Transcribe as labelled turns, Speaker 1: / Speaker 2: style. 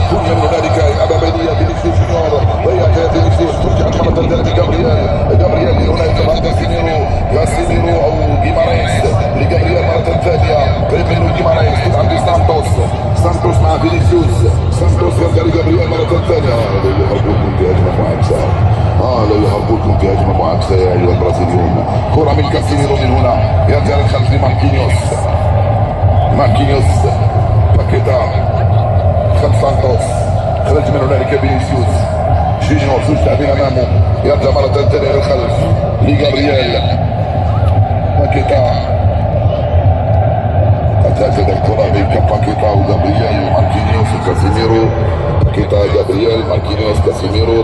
Speaker 1: كل من هنالك اماميه فينيسيوس جونيور، وهي فينيسيوس ترجع مره ثانيه جابرييل هنا يتبع كاسيميرو او جيماريز لجابرييل مره ثانيه، قريب منه جيماريز تلعب سانتوس مع فينيسيوس، سانتوس يرجع لجابرييل مره ثانيه. لا يهربوكم في هجمه معاكسه يا ايها البرازيليون. كره من كاسيميرو من هنا يرجع للخلف ماركينيوس باكيتا خلف سانتوس، خرج من هنالك فينيسيوس جونيور، زوج لاعبين امامه، يرجع مره ثانيه للخلف لجابرييل باكيتا. قد هكذا الكره بين باكيتا وجابرييل وماركينيوس وكاسيميرو، باكيتا جابرييل ماركينيوس كاسيميرو.